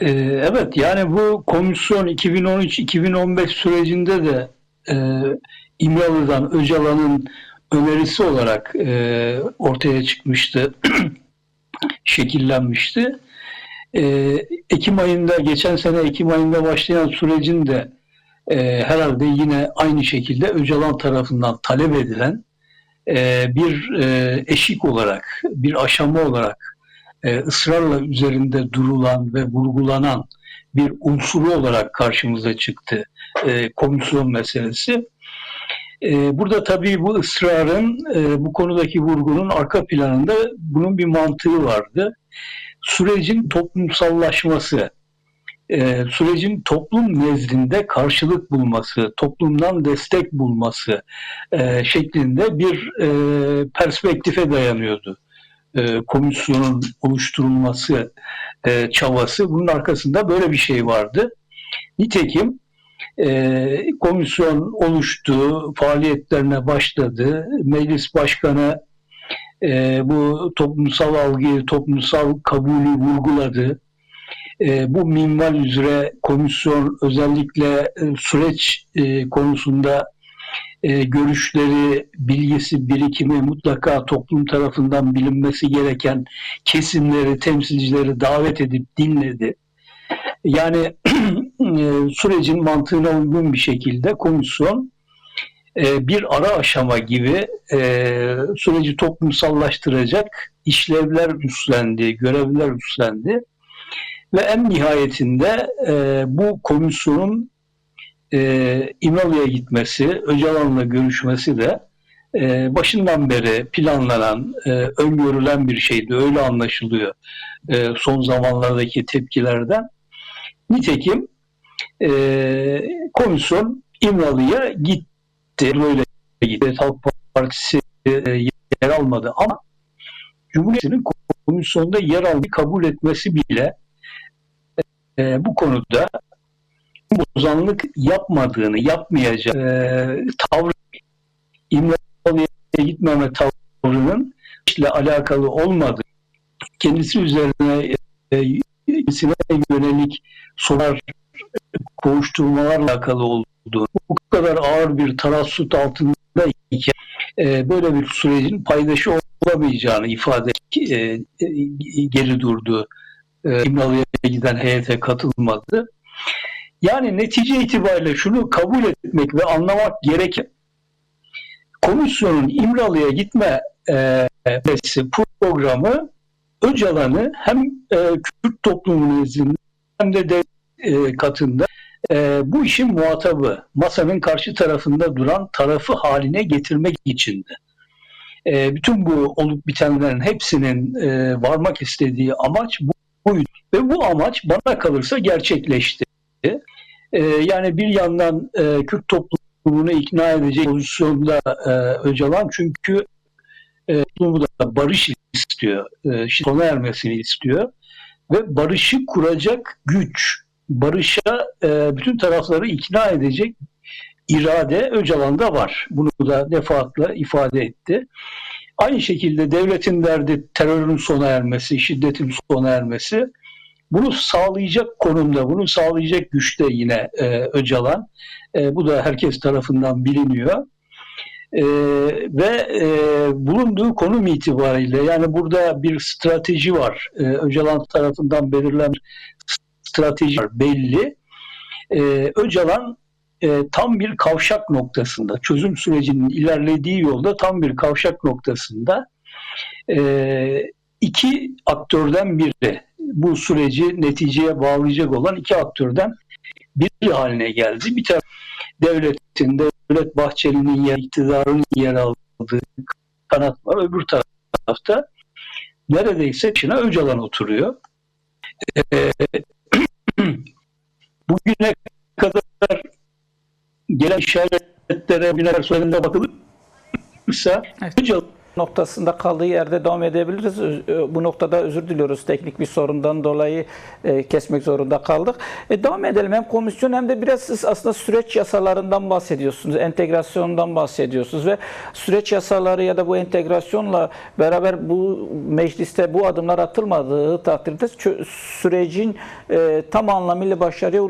Evet, yani bu komisyon 2013-2015 sürecinde de e, İmralı'dan Öcalan'ın önerisi olarak ortaya çıkmıştı, şekillenmişti. Ekim ayında, geçen sene Ekim ayında başlayan sürecin de herhalde yine aynı şekilde Öcalan tarafından talep edilen bir eşik olarak, bir aşama olarak ısrarla üzerinde durulan ve vurgulanan bir unsuru olarak karşımıza çıktı komisyon meselesi. Burada tabii bu ısrarın, bu konudaki vurgunun arka planında bunun bir mantığı vardı. Sürecin toplumsallaşması, sürecin toplum nezdinde karşılık bulması, toplumdan destek bulması şeklinde bir perspektife dayanıyordu. Komisyonun oluşturulması çabası. Bunun arkasında böyle bir şey vardı. Nitekim komisyon oluştu, faaliyetlerine başladı. Meclis başkanı bu toplumsal algıyı, toplumsal kabulü vurguladı. Bu minval üzere komisyon özellikle süreç konusunda görüşleri, bilgisi, birikimi mutlaka toplum tarafından bilinmesi gereken kesimleri, temsilcileri davet edip dinledi. Yani sürecin mantığına uygun bir şekilde komisyon bir ara aşama gibi süreci toplumsallaştıracak işlevler üstlendi, görevler üstlendi. Ve en nihayetinde bu komisyonun İmralı'ya gitmesi, Öcalan'la görüşmesi de başından beri planlanan, öngörülen bir şeydi. Öyle anlaşılıyor son zamanlardaki tepkilerden. Nitekim komisyon İmralı'ya gitti. Böyle gitti. Halk Partisi yer almadı ama Cumhuriyet'in komisyonda yer almayı kabul etmesi bile bu konuda bozanlık yapmadığını, yapmayacak tavrı, İmralı'ya gitmeme tavrının ile alakalı olmadığı, kendisi üzerine kendisine yönelik sorular, kovuşturmalarla alakalı olduğu, bu kadar ağır bir tarassut altında iken böyle bir sürecin paydaşı olamayacağını ifade geri durdu. İmralı'ya giden heyete katılmadı. Yani netice itibariyle şunu kabul etmek ve anlamak gereken, komisyonun İmralı'ya gitme programı Öcalan'ı hem Kürt toplumunun nezdinde hem de devlet katında bu işin muhatabı, masanın karşı tarafında duran tarafı haline getirmek içindi. Bütün bu olup bitenlerin hepsinin varmak istediği amaç buydu. Ve bu amaç bana kalırsa gerçekleşti. Yani bir yandan Kürt toplumunu ikna edecek pozisyonda Öcalan, çünkü toplumu da barış istiyor, sona ermesini istiyor ve barışı kuracak güç, barışa bütün tarafları ikna edecek irade Öcalan'da var. Bunu da defaatle ifade etti. Aynı şekilde devletin derdi terörün sona ermesi, şiddetin sona ermesi. Bunu sağlayacak konumda, bunu sağlayacak güçte yine Öcalan. Bu da herkes tarafından biliniyor. Ve bulunduğu konum itibariyle, yani burada bir strateji var. Öcalan tarafından belirlenen strateji var, belli. Öcalan tam bir kavşak noktasında, çözüm sürecinin ilerlediği yolda tam bir kavşak noktasında iki aktörden biri, bu süreci neticeye bağlayacak olan iki aktörden biri haline geldi. Bir taraf devletin, Devlet Bahçeli'nin iktidarının yer aldığı kanat var. Öbür tarafta neredeyse içine Öcalan oturuyor. Bugüne kadar gelen işaretlere, bugüne kadar söylediğinde bakılırsa Evet. Öcalan'ın noktasında kaldığı yerde devam edebiliriz. Bu noktada özür diliyoruz. Teknik bir sorundan dolayı kesmek zorunda kaldık. Devam edelim. Hem komisyon hem de biraz siz aslında süreç yasalarından bahsediyorsunuz. Entegrasyondan bahsediyorsunuz ve süreç yasaları ya da bu entegrasyonla beraber bu mecliste bu adımlar atılmadığı takdirde sürecin tam anlamıyla başarıya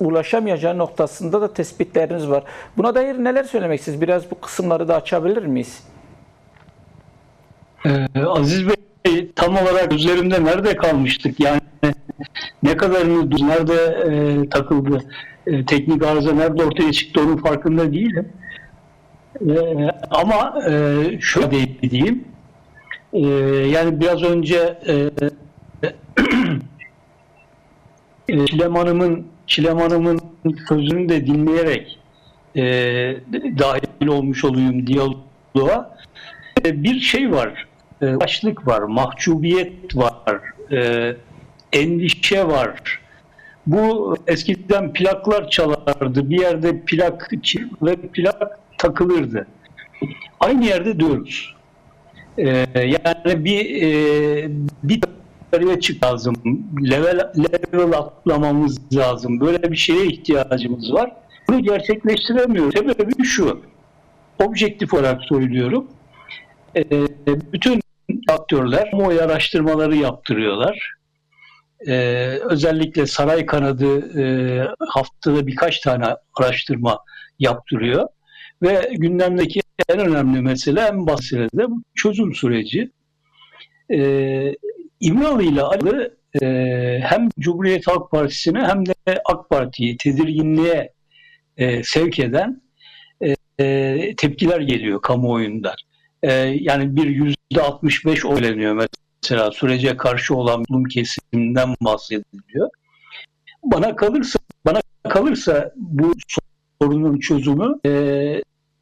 ulaşamayacağı noktasında da tespitleriniz var. Buna dair neler söylemek istiyorsunuz? Biraz bu kısımları da açabilir miyiz? Aziz Bey, tam olarak üzerimde nerede kalmıştık? Yani ne kadarını nerede takıldı? Teknik arıza nerede ortaya çıktı onun farkında değilim. Ama şöyle diyeyim. Yani biraz önce Çilem Hanım'ın sözünü de dinleyerek dahil olmuş olayım diyaloğa. Bir şey var. Başlık var, mahcubiyet var, endişe var. Bu eskiden plaklar çalardı. Bir yerde plak ve plak takılırdı. Aynı yerde diyoruz. Yani bir yukarıya çık lazım. Level atlamamız lazım. Böyle bir şeye ihtiyacımız var. Bunu gerçekleştiremiyoruz. Sebebi şu. Objektif olarak söylüyorum. Bütün aktörler kamuoyu araştırmaları yaptırıyorlar. Özellikle saray kanadı haftada birkaç tane araştırma yaptırıyor. Ve gündemdeki en önemli mesele, en basit de bu çözüm süreci. İmralı ile alakalı hem Cumhuriyet Halk Partisi'ne hem de AK Parti'yi tedirginliğe sevk eden tepkiler geliyor kamuoyundan. Yani bir %65 oyleniyor mesela sürece karşı olan toplum kesiminden bahsediliyor. Bana kalırsa bu sorunun çözümü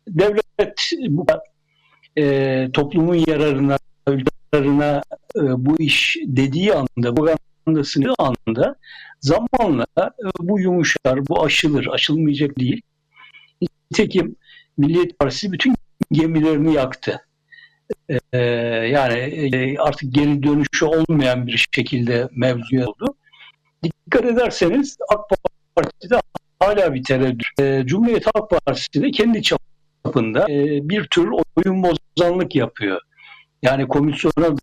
devlet bu toplumun yararına, ülkelerine bu iş dediği anda, propagandasını anda zamanla bu yumuşar, bu aşılır, aşılmayacak değil. Nitekim Milliyet Partisi bütün gemilerini yaktı. Yani artık geri dönüşü olmayan bir şekilde mevzuya oldu. Dikkat ederseniz AK Parti'de hala bir tereddüt. Cumhuriyet Halk Partisi de kendi çapında bir tür oyun bozanlık yapıyor. Yani komisyona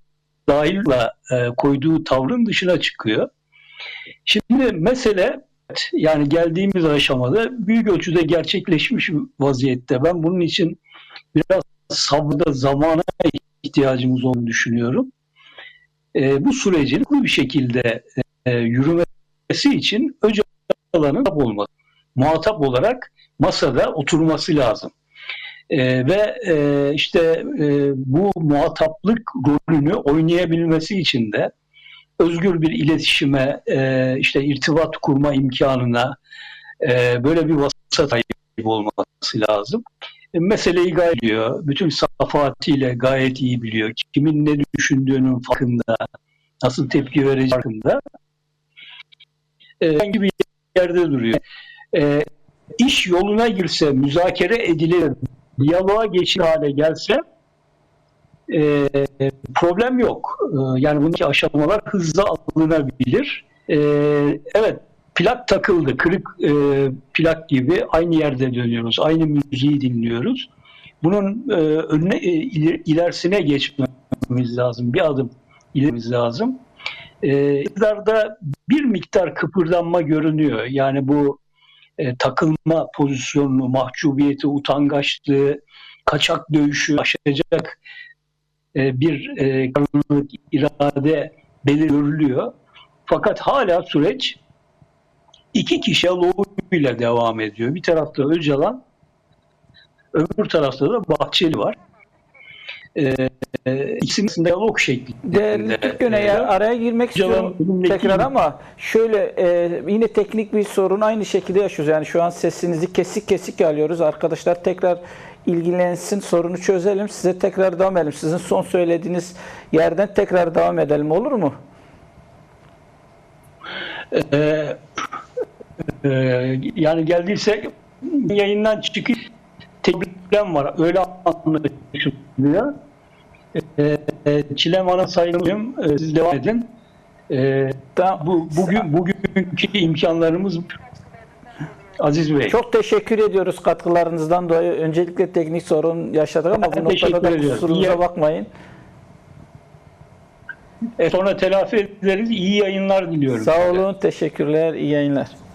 dahille koyduğu tavrın dışına çıkıyor. Şimdi mesele yani geldiğimiz aşamada büyük ölçüde gerçekleşmiş vaziyette. Ben bunun için biraz sabrda, zamana ihtiyacımız olduğunu düşünüyorum. Bu sürecin bir şekilde yürümesi için Öcalan'ın muhatap olarak masada oturması lazım. İşte bu muhataplık rolünü oynayabilmesi için de özgür bir iletişime, işte irtibat kurma imkanına böyle bir vasıta sahibi olması lazım. Meseleyi gayet biliyor. Bütün safhatiyle gayet iyi biliyor. Kimin ne düşündüğünün farkında. Nasıl tepki vereceği farkında. Hangi bir yerde duruyor. İş yoluna girse, müzakere edilir, diyaloğa geçir hale gelse problem yok. Yani bundaki aşamalar hızla alınabilir. Evet, plak takıldı. Kırık plak gibi aynı yerde dönüyoruz. Aynı müziği dinliyoruz. Bunun ilerisine geçmemiz lazım. Bir adım ilerimiz lazım. İktidarda bir miktar kıpırdanma görünüyor. Yani bu takılma pozisyonunu, mahcubiyeti, utangaçlığı, kaçak dövüşü aşacak bir kararlılık, irade belirliyor. Fakat hala süreç iki kişi yoluyla devam ediyor. Bir tarafta Öcalan, öbür tarafta da Bahçeli var. İkisinin diyalog şeklinde. Değerli Güney, araya girmek istiyorum tekrar ama şöyle yine teknik bir sorun aynı şekilde yaşıyoruz. Yani şu an sesinizi kesik kesik alıyoruz. Arkadaşlar tekrar ilgilensin, sorunu çözelim. Size tekrar devam edelim. Sizin son söylediğiniz yerden tekrar devam edelim. Olur mu? Yani geldiyse yayından çıkıp problem var. Öyle anlaşılıyor. Çileman'a saygılıyım. Siz devam edin. Bugünkü imkanlarımız Aziz Bey. Çok teşekkür ediyoruz katkılarınızdan dolayı. Öncelikle teknik sorun yaşadık ama bu noktada da kusurumuza bakmayın. Sonra telafi ederiz. İyi yayınlar diliyorum. Sağ olun, teşekkürler, iyi yayınlar.